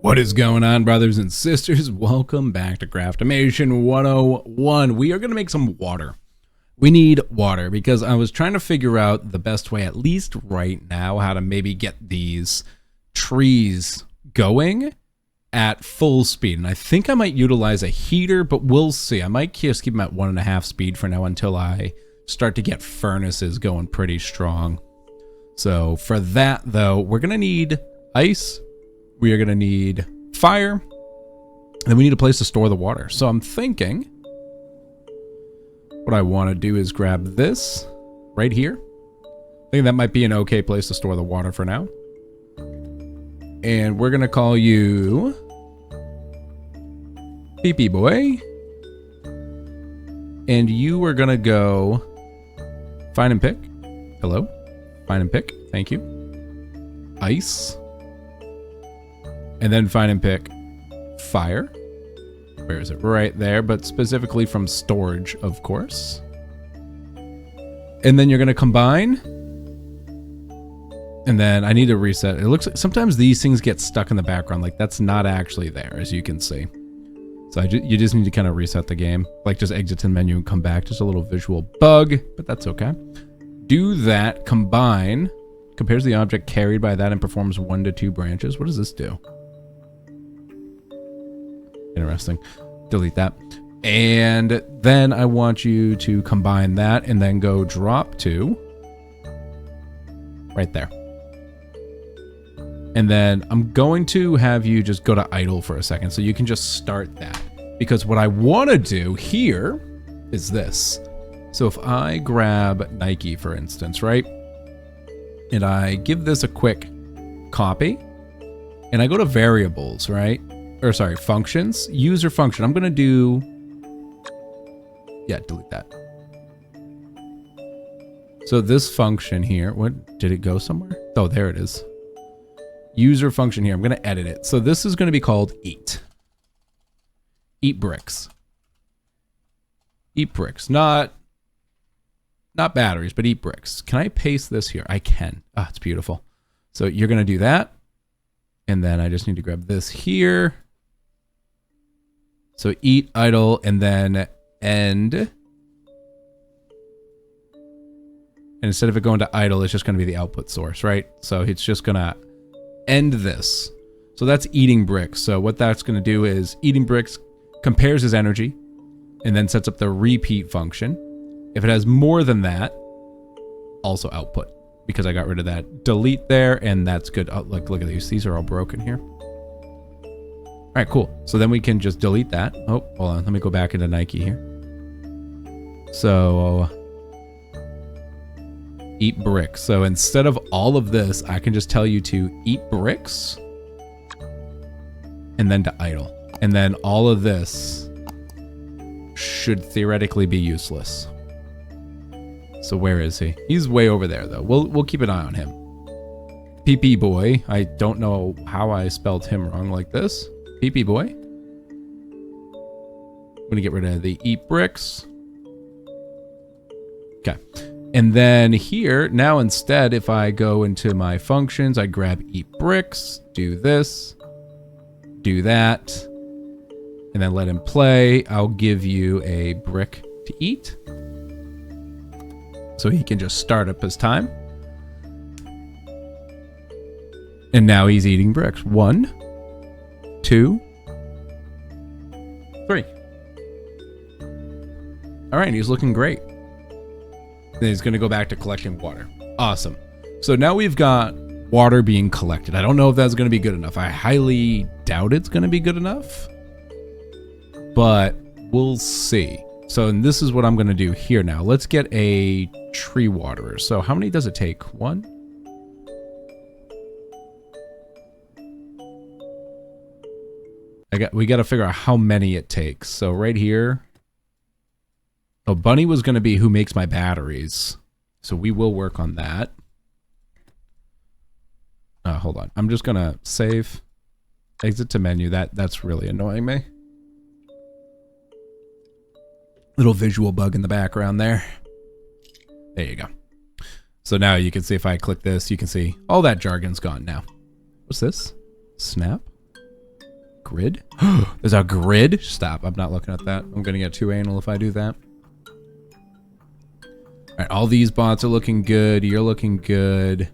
What is going on, brothers and sisters? Welcome back to Craftomation 101. We are going to make some water. We need water because I was trying to figure out the best way, at least right now, how to maybe get these trees going at full speed. And I think I might utilize a heater, but we'll see. I might just keep them at 1.5 speed for now until I start to get furnaces going pretty strong. So for that, though, we're going to need ice. We are going to need fire, and then we need a place to store the water. So I'm thinking what I want to do is grab this right here. I think that might be an okay place to store the water for now. And we're going to call you Pee-Pee Boy. And you are going to go find and pick. Hello. Find and pick. Thank you. Ice. And then find and pick fire. Where is it? Right there, but specifically from storage, of course. And then you're going to combine. And then I need to reset. It looks like sometimes these things get stuck in the background. Like that's not actually there, as you can see. So you just need to kind of reset the game. Like just exit to the menu and come back. Just a little visual bug, but that's okay. Do that. Combine. Compares the object carried by that and performs 1 to 2 branches. What does this do? Interesting. Delete that. And then I want you to combine that and then go drop to right there. And then I'm going to have you just go to idle for a second so you can just start that. Because what I want to do here is this. So if I grab Nike, for instance, right? And I give this a quick copy and I go to variables, right? Or sorry, functions, user function. I'm going to do, yeah, delete that. So this function here, what, did it go somewhere? Oh, there it is. User function here. I'm going to edit it. So this is going to be called eat. Eat bricks. Eat bricks. Not batteries, but eat bricks. Can I paste this here? I can. Ah, it's beautiful. So you're going to do that. And then I just need to grab this here. So eat, idle, and then end. And instead of it going to idle, it's just going to be the output source, right? So it's just going to end this. So that's eating bricks. So what that's going to do is eating bricks compares his energy and then sets up the repeat function. If it has more than that, also output because I got rid of that delete there, and that's good. Oh, look at these. These are all broken here. All right, cool. So then we can just delete that. Oh, hold on. Let me go back into Nike here. So eat bricks. So instead of all of this, I can just tell you to eat bricks and then to idle. And then all of this should theoretically be useless. So where is he? He's way over there though. We'll keep an eye on him. PP boy. I don't know how I spelled him wrong like this. PP boy. I'm gonna get rid of the eat bricks. Okay. And then here, now instead, if I go into my functions, I grab eat bricks, do this, do that, and then let him play. I'll give you a brick to eat. So he can just start up his time. And now he's eating bricks. 1, 2, 3. All right, he's looking great. Then he's going to go back to collecting water. Awesome. So now we've got water being collected. I don't know if that's going to be good enough. I highly doubt it's going to be good enough. But we'll see. So and this is what I'm going to do here now. Let's get a tree waterer. So how many does it take? 1? We got to figure out how many it takes. So right here. Oh, Bunny was going to be who makes my batteries. So we will work on that. Hold on. I'm just going to save. Exit to menu. That's really annoying me. Little visual bug in the background there. There you go. So now you can see if I click this, you can see all that jargon's gone now. What's this? Snap? grid? There's a grid? Stop, I'm not looking at that. I'm gonna get too anal if I do that. All right, all these bots are looking good. You're looking good.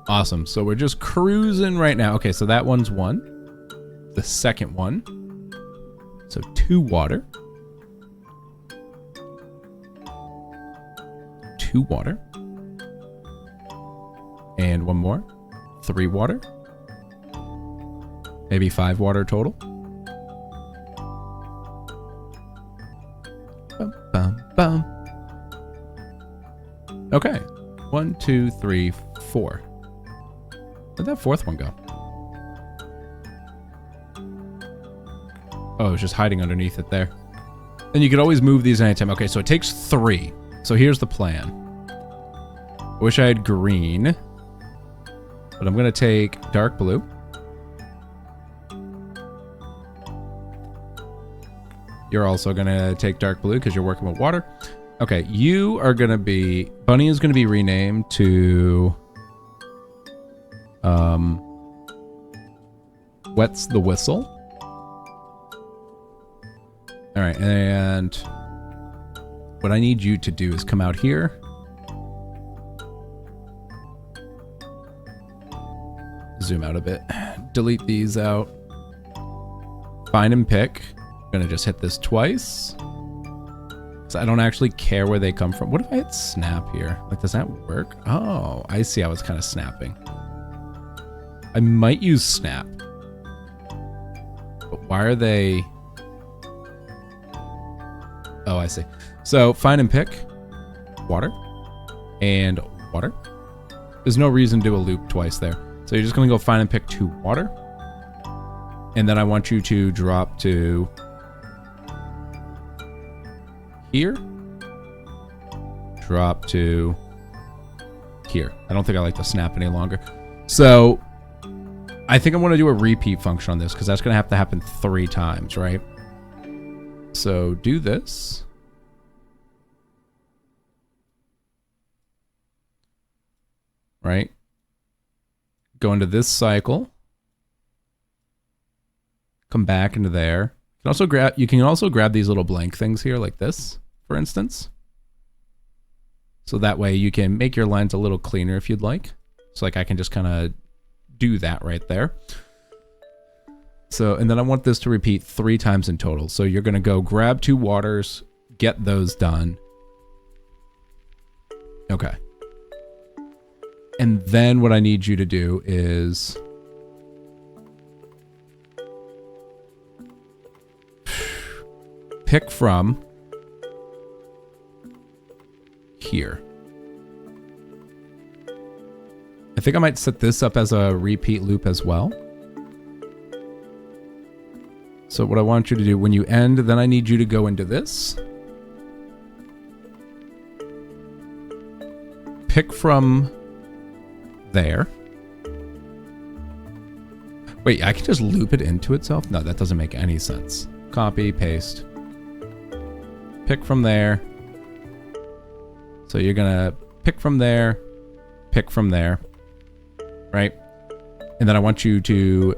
Awesome, so we're just cruising right now. Okay, so that one's 1. The second one. So 2 water. 2 water. And 1 more. 3 water. Maybe 5 water total. Bum, bum, bum. Okay. 1, 2, 3, 4. Where'd that 4th one go? Oh, it was just hiding underneath it there. And you could always move these anytime. Okay, so it takes 3. So here's the plan. I wish I had green. But I'm going to take dark blue. You're also going to take dark blue because you're working with water. Okay, you are going to be... Bunny is going to be renamed to... Wets the Whistle. Alright, and... What I need you to do is come out here. Zoom out a bit. Delete these out. Find and pick. I'm gonna just hit this twice. So I don't actually care where they come from. What if I hit snap here? Like, does that work? Oh, I see how it's kind of snapping. I might use snap. But why are they... Oh, I see. So find and pick. Water. And water. There's no reason to do a loop twice there. So you're just going to go find and pick 2 water. And then I want you to drop to here. Drop to here. I don't think I like to snap any longer. So I think I want to do a repeat function on this because that's going to happen 3 times, right? So do this. Right? Go into this cycle. Come back into there. You can also grab these little blank things here like this, for instance. So that way you can make your lines a little cleaner if you'd like. So like I can just kind of do that right there. So, and then I want this to repeat 3 times in total. So you're going to go grab 2 waters, get those done. Okay. And then what I need you to do is pick from here. I think I might set this up as a repeat loop as well. So what I want you to do when you end, then I need you to go into this. Pick from there. Wait, I can just loop it into itself? No, that doesn't make any sense. Copy, paste. Pick from there. So you're gonna pick from there, right? And then I want you to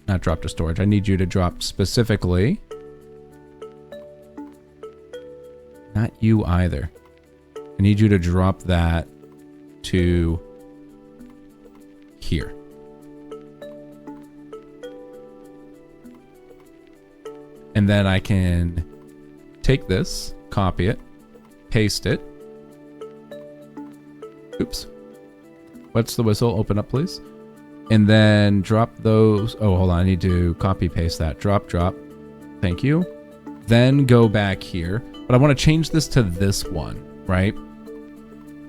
not drop to storage. I need you to drop specifically. Not you either. I need you to drop that to here. And then I can take this, copy it, paste it. Oops. What's the whistle? Open up, please. And then drop those. Oh, hold on. I need to copy paste that. Drop, drop. Thank you. Then go back here. But I want to change this to this one, right?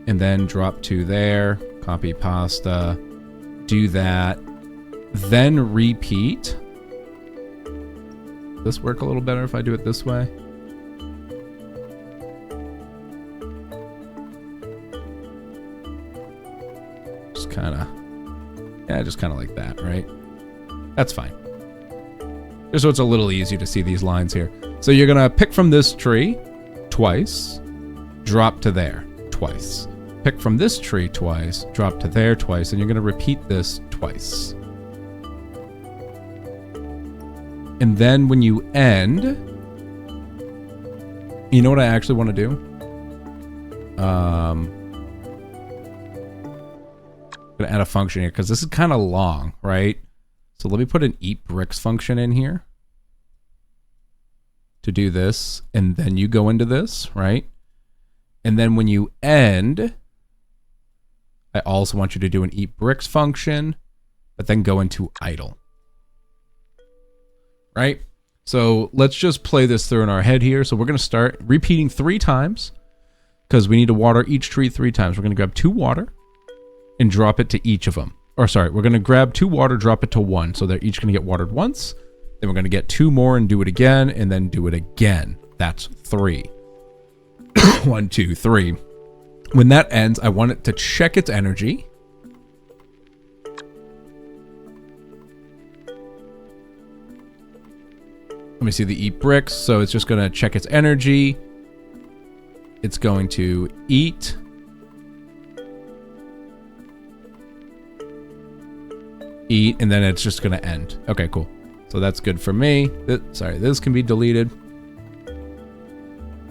And then drop to there. Copy pasta. Do that. Then repeat. Does this work a little better if I do it this way? Just kind of... Yeah, just kind of like that, right? That's fine. Just so it's a little easier to see these lines here. So you're going to pick from this tree twice, drop to there twice. pick from this tree twice, drop to there twice, and you're going to repeat this twice. And then when you end, you know what I actually want to do? I'm going to add a function here because this is kind of long, right? So let me put an eat bricks function in here to do this. And then you go into this, right? And then when you end, I also want you to do an eat bricks function, but then go into idle. Right? So let's just play this through in our head here. So we're going to start repeating 3 times because we need to water each tree 3 times. We're going to grab 2 water and drop it to each of them. Or sorry, we're going to grab 2 water, drop it to 1. So they're each going to get watered once. Then we're going to get 2 more and do it again, and then do it again. That's 3. 1, 2, 3. When that ends, I want it to check its energy. Let me see the eat bricks. So it's just going to check its energy. It's going to eat. Eat, and then it's just going to end. Okay, cool. So that's good for me. Sorry, this can be deleted.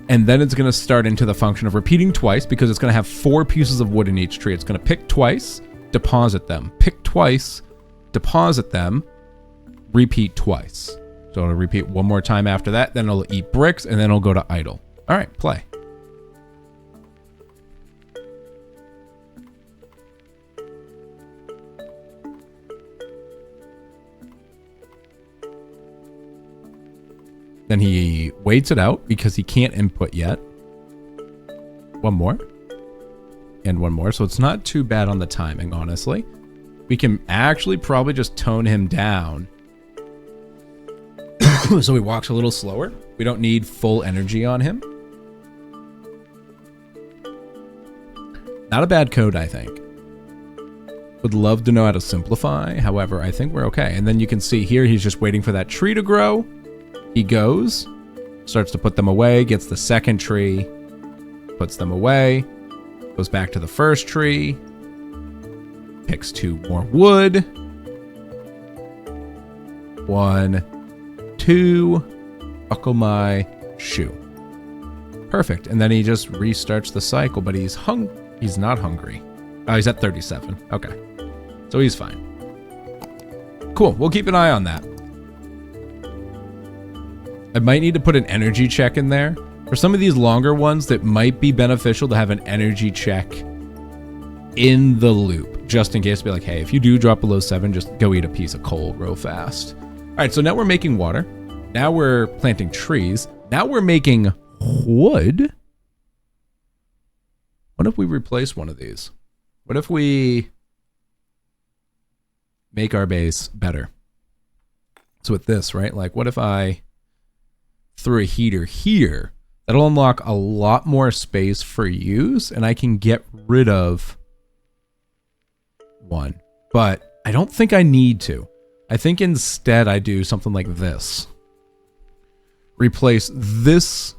And then it's going to start into the function of repeating twice because it's going to have 4 pieces of wood in each tree. It's going to pick twice, deposit them. Pick twice, deposit them, repeat twice. So it'll repeat 1 more time after that, then it'll eat bricks, and then it'll go to idle. All right, play. Then he waits it out because he can't input yet. 1 more. And 1 more. So it's not too bad on the timing, honestly. We can actually probably just tone him down so he walks a little slower. We don't need full energy on him. Not a bad code, I think. Would love to know how to simplify. However, I think we're okay. And then you can see here, he's just waiting for that tree to grow. He goes, starts to put them away, gets the second tree, puts them away, goes back to the first tree, picks 2 more wood. 1, 2, buckle my shoe. Perfect. And then he just restarts the cycle, but he's not hungry. Oh, he's at 37. Okay. So he's fine. Cool. We'll keep an eye on that. I might need to put an energy check in there. For some of these longer ones, that might be beneficial to have an energy check in the loop, just in case. Be like, hey, if you do drop below 7, just go eat a piece of coal real fast. All right, so now we're making water. Now we're planting trees. Now we're making wood. What if we replace one of these? What if we make our base better? So with this, right? Like, what if I threw a heater here? That'll unlock a lot more space for use, and I can get rid of 1. But I don't think I need to. I think instead I do something like this. Replace this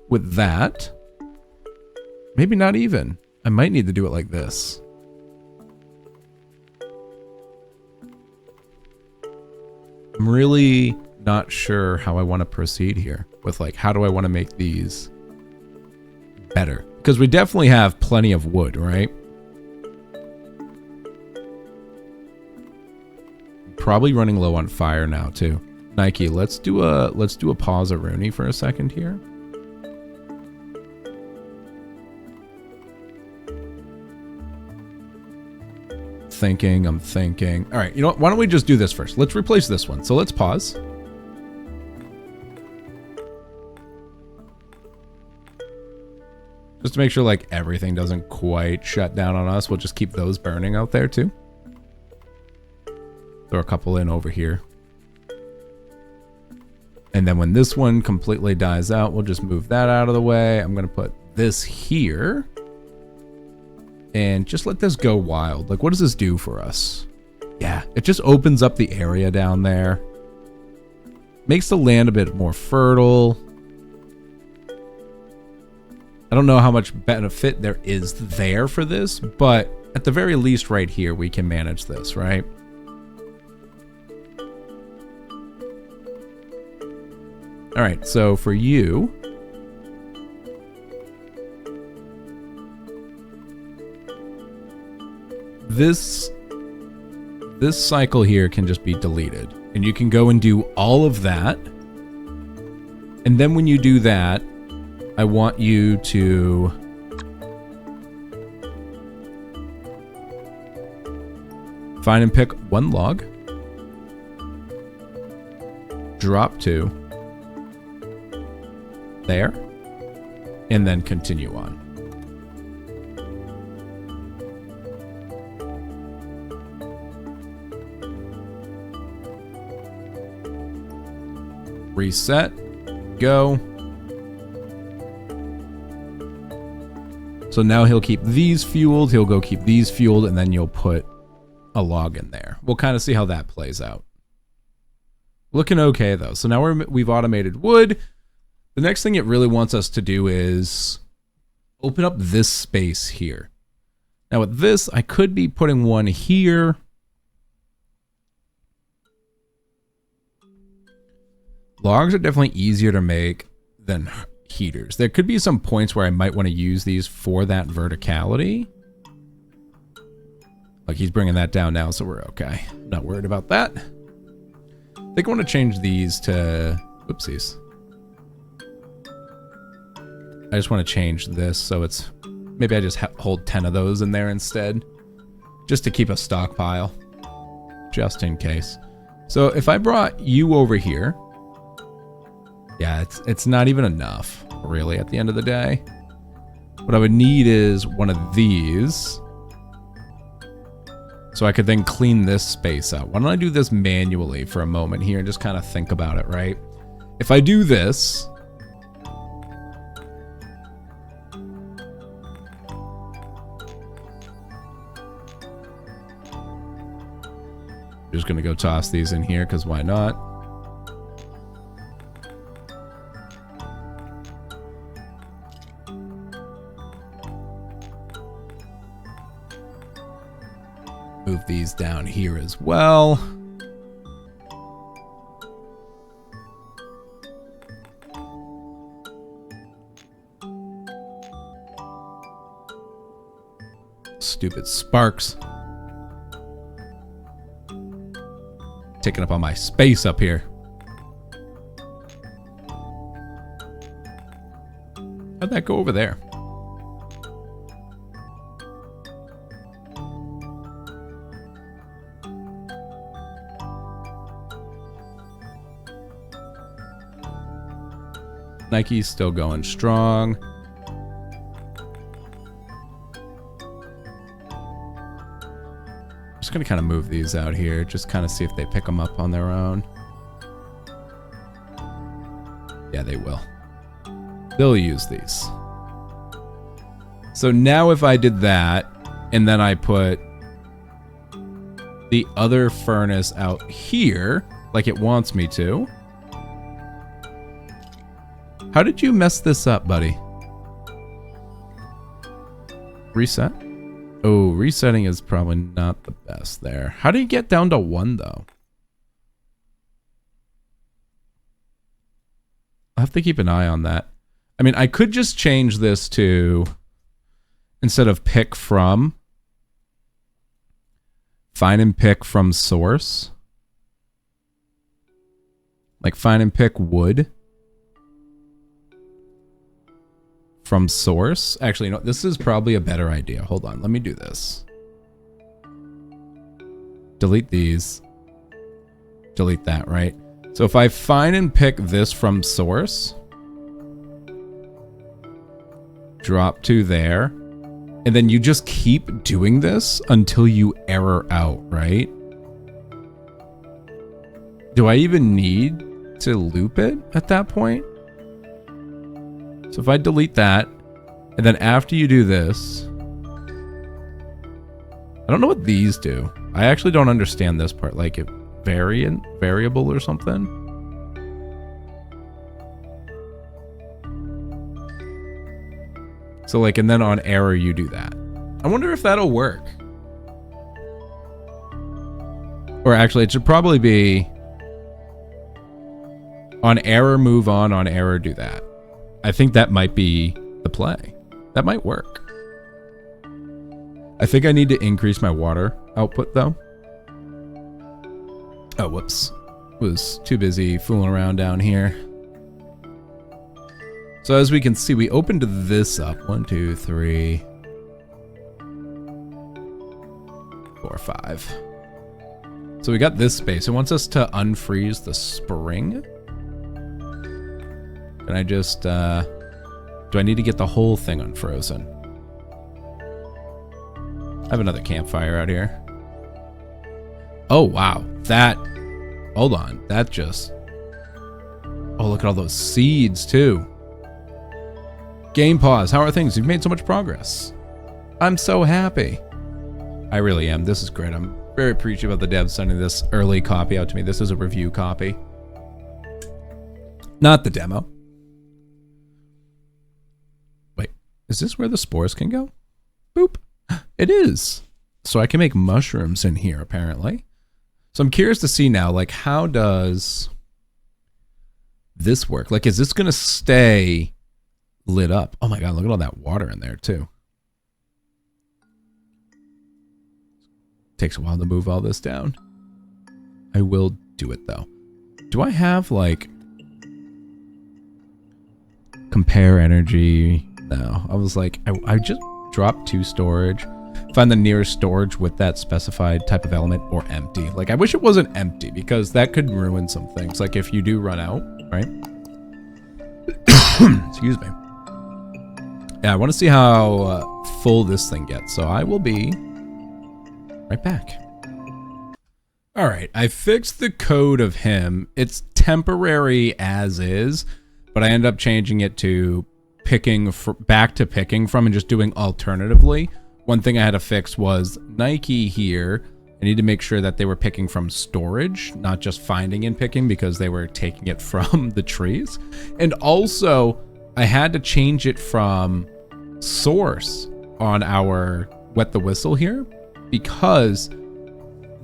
with that. Maybe not even. I might need to do it like this. I'm really not sure how I want to proceed here with, like, how do I want to make these better? Because we definitely have plenty of wood, right? Probably running low on fire now too. Nike, let's do a pause a Rooney for a second here. I'm thinking. All right, you know what? Why don't we just do this first? Let's replace this one. So let's pause. Just to make sure, like, everything doesn't quite shut down on us. We'll just keep those burning out there too. Throw a couple in over here. And then when this one completely dies out, we'll just move that out of the way. I'm going to put this here. And just let this go wild. Like, what does this do for us? Yeah, it just opens up the area down there. Makes the land a bit more fertile. I don't know how much benefit there is there for this, but at the very least right here, we can manage this, right? All right, so for you, this cycle here can just be deleted, and you can go and do all of that. And then when you do that, I want you to find and pick one log, drop to there, and then continue on. Reset, go. So now he'll keep these fueled, he'll go keep these fueled, and then you'll put a log in there. We'll kind of see how that plays out. Looking okay though. So now we've automated wood. The next thing it really wants us to do is open up this space here. Now with this, I could be putting one here. Logs are definitely easier to make than heaters. There could be some points where I might want to use these for that verticality. Like he's bringing that down now, so we're okay. Not worried about that. I think I want to change these to... Oopsies. I just want to change this so it's... Maybe I just hold 10 of those in there instead. Just to keep a stockpile. Just in case. So if I brought you over here... Yeah, it's not even enough, really, at the end of the day. What I would need is one of these. So I could then clean this space out. Why don't I do this manually for a moment here and just kind of think about it, right? If I do this... I'm just going to go toss these in here, because why not? Move these down here as well. Stupid sparks. Taking up all my space up here. How'd that go over there? Nike's still going strong. Just gonna kind of move these out here, just kind of see if they pick them up on their own. Yeah, they will. They'll use these. So now if I did that, and then I put the other furnace out here, like it wants me to. How did you mess this up, buddy? Reset? Oh, resetting is probably not the best there. How do you get down to 1, though? I'll have to keep an eye on that. I mean, I could just change this to, instead of pick from, find and pick from source. Like find and pick wood. From source. Actually, you know, this is probably a better idea. Hold on, let me do this. Delete these. Delete that, right? So if I find and pick this from source, drop to there, and then you just keep doing this until you error out, right? Do I even need to loop it at that point? So if I delete that, and then after you do this, I don't know what these do. I actually don't understand this part, like a variable or something. So like, and then on error, you do that. I wonder if that'll work. Or actually, it should probably be on error, move on error, do that. I think that might be the play. That might work. I think I need to increase my water output though. Oh, whoops. Was too busy fooling around down here. So as we can see, we opened this up. 1, 2, 3, 4, 5. So we got this space. It wants us to unfreeze the spring. Can I just, do I need to get the whole thing unfrozen? I have another campfire out here. Oh, wow. That, hold on. That just, oh, look at all those seeds too. Game pause. How are things? You've made so much progress. I'm so happy. I really am. This is great. I'm very appreciative of the devs sending this early copy out to me. This is a review copy. Not the demo. Wait, is this where the spores can go? Boop. It is. So I can make mushrooms in here, apparently. So I'm curious to see now, like, how does this work? Like, is this going to stay lit up? Oh my God, look at all that water in there too. Takes a while to move all this down. I will do it though. Do I have like compare energy? No, I was like, I just dropped 2 storage. Find the nearest storage with that specified type of element or empty. Like I wish it wasn't empty because that could ruin some things. Like if you do run out, right? Excuse me. Yeah, I want to see how full this thing gets. So I will be right back. All right, I fixed the code of him. It's temporary as is, but I end up changing it to picking back to picking from and just doing alternatively. One thing I had to fix was Nike here. I need to make sure that they were picking from storage, not just finding and picking because they were taking it from the trees. And also, I had to change it from source on our wet the whistle here because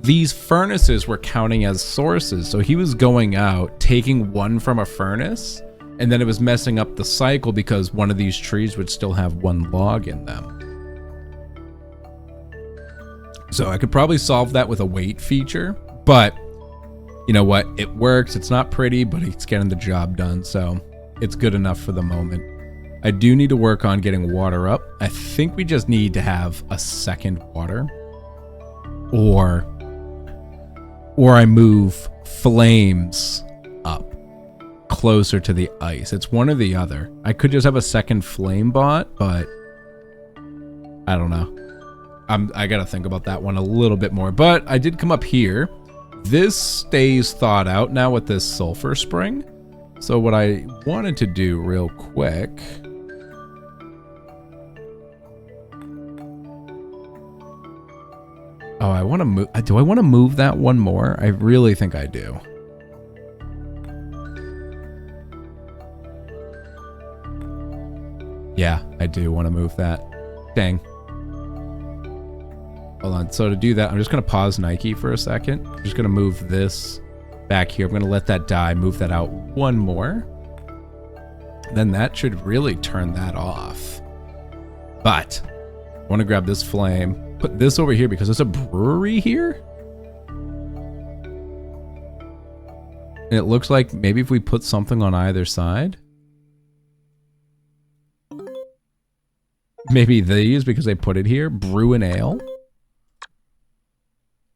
these furnaces were counting as sources. So he was going out, taking one from a furnace, and then it was messing up the cycle because one of these trees would still have 1 log in them. So I could probably solve that with a wait feature, but you know what? It works. It's not pretty, but it's getting the job done. So it's good enough for the moment. I do need to work on getting water up. I think we just need to have a second water or I move flames up closer to the ice. It's one or the other. I could just have a second flame bot, but I don't know. I gotta think about that one a little bit more, but I did come up here. This stays thawed out now with this sulfur spring. So what I wanted to do real quick, oh, I want to move. Do I want to move that one more? I really think I do. Yeah, I do want to move that. Dang. Hold on. So to do that, I'm just going to pause Nike for a second. I'm just going to move this back here. I'm going to let that die, move that out one more. Then that should really turn that off. But I want to grab this flame, put this over here because there's a brewery here. And it looks like maybe if we put something on either side. Maybe these because they put it here. Brew an ale.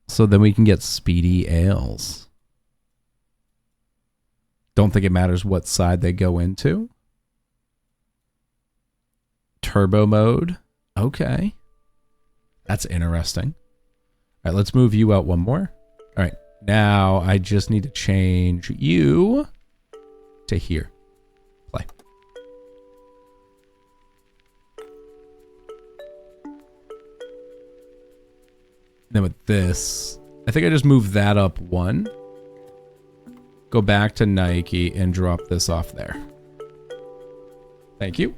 So then we can get speedy ales. Don't think it matters what side they go into. Turbo mode. Okay. That's interesting. All right, let's move you out one more. All right, now I just need to change you to here. Play. Then with this, I think I just move that up one. Go back to Nike and drop this off there. Thank you.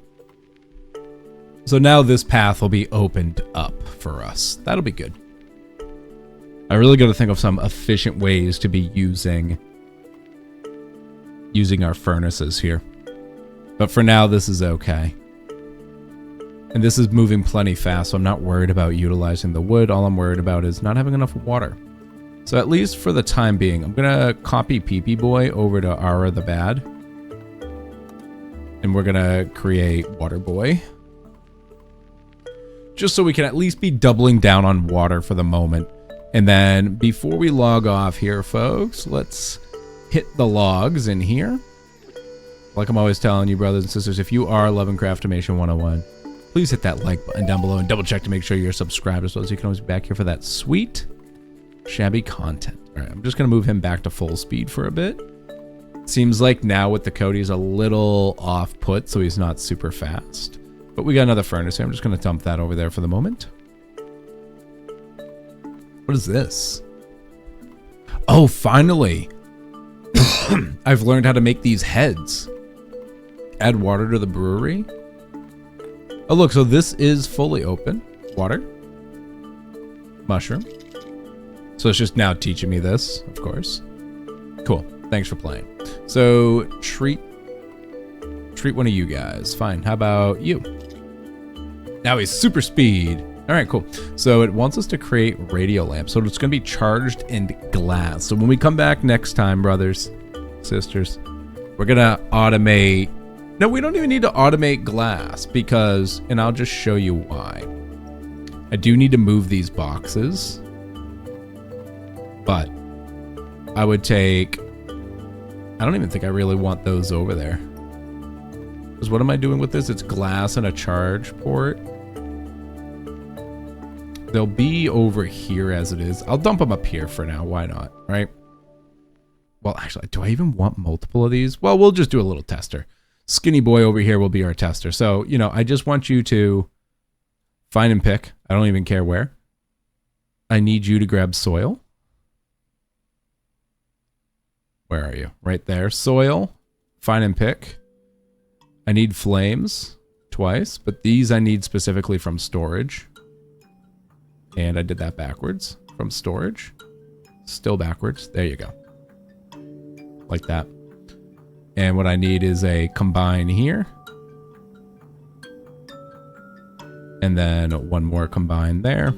So now this path will be opened up for us. That'll be good. I really got to think of some efficient ways to be using our furnaces here. But for now, this is okay. And this is moving plenty fast, so I'm not worried about utilizing the wood. All I'm worried about is not having enough water. So at least for the time being, I'm going to copy Pee-Pee Boy over to Ara the Bad. And we're going to create Water Boy. Just so we can at least be doubling down on water for the moment. And then before we log off here, folks, let's hit the logs in here. Like I'm always telling you, brothers and sisters, if you are loving Craftomation 101, please hit that like button down below and double check to make sure you're subscribed as well, so you can always be back here for that sweet, shabby content. All right, I'm just going to move him back to full speed for a bit. Seems like now with the code, he's a little off put, so he's not super fast. But we got another furnace here. I'm just going to dump that over there for the moment. What is this? Oh, finally. I've learned how to make these heads. Add water to the brewery. Oh, look, so this is fully open. Water. Mushroom. So it's just now teaching me this, of course. Cool. Thanks for playing. So treat one of you guys. Fine. How about you? Now he's super speed. All right, cool. So it wants us to create radio lamps. So it's going to be charged in glass. So when we come back next time, brothers, sisters, we're going to automate. No, we don't even need to automate glass because, and I'll just show you why. I do need to move these boxes, but I would take, I don't even think I really want those over there. Because what am I doing with this? It's glass and a charge port. They'll be over here as it is. I'll dump them up here for now. Why not, right? Well, actually, do I even want multiple of these? Well, we'll just do a little tester. Skinny boy over here will be our tester. So, you know, I just want you to find and pick. I don't even care where. I need you to grab soil. Where are you? Right there. Soil. Find and pick. I need flames twice, but these I need specifically from storage. And I did that backwards from storage. Still backwards. There you go. Like that. And what I need is a combine here. And then one more combine there.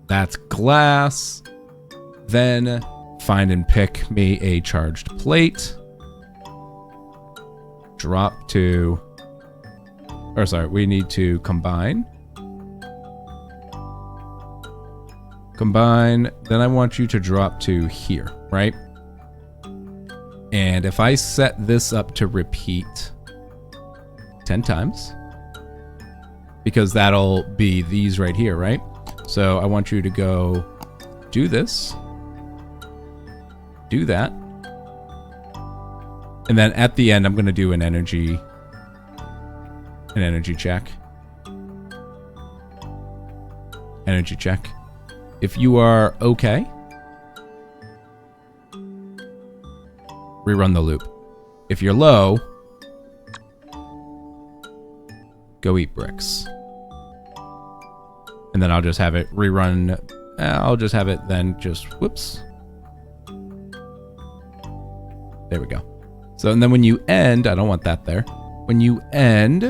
That's glass. Then find and pick me a charged plate. Drop to... Or sorry, we need to combine. Combine, then I want you to drop to here, right? And if I set this up to repeat 10 times, because that'll be these right here, right? So I want you to go do this, do that, and then at the end I'm going to do an energy check. Energy check. If you are okay, rerun the loop. If you're low, go eat bricks. And then I'll just have it rerun. I'll just have it then just, whoops. There we go. So, and then when you end, I don't want that there. When you end,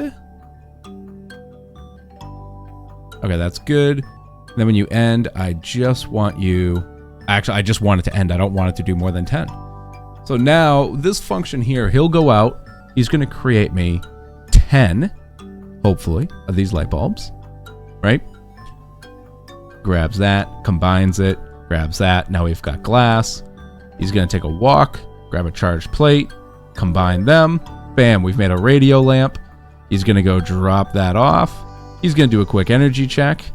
okay, that's good. And then when you end, I just want you, actually, I just want it to end. I don't want it to do more than 10. So now this function here, he'll go out. He's going to create me 10, hopefully, of these light bulbs, right? Grabs that, combines it, grabs that. Now we've got glass. He's going to take a walk, grab a charged plate, combine them. Bam, we've made a radio lamp. He's going to go drop that off. He's going to do a quick energy check.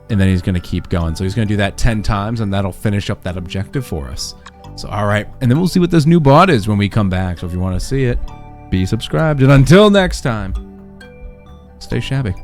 And then he's going to keep going. So he's going to do that 10 times, and that'll finish up that objective for us. So, all right. And then we'll see what this new bot is when we come back. So if you want to see it, be subscribed. And until next time, stay shabby.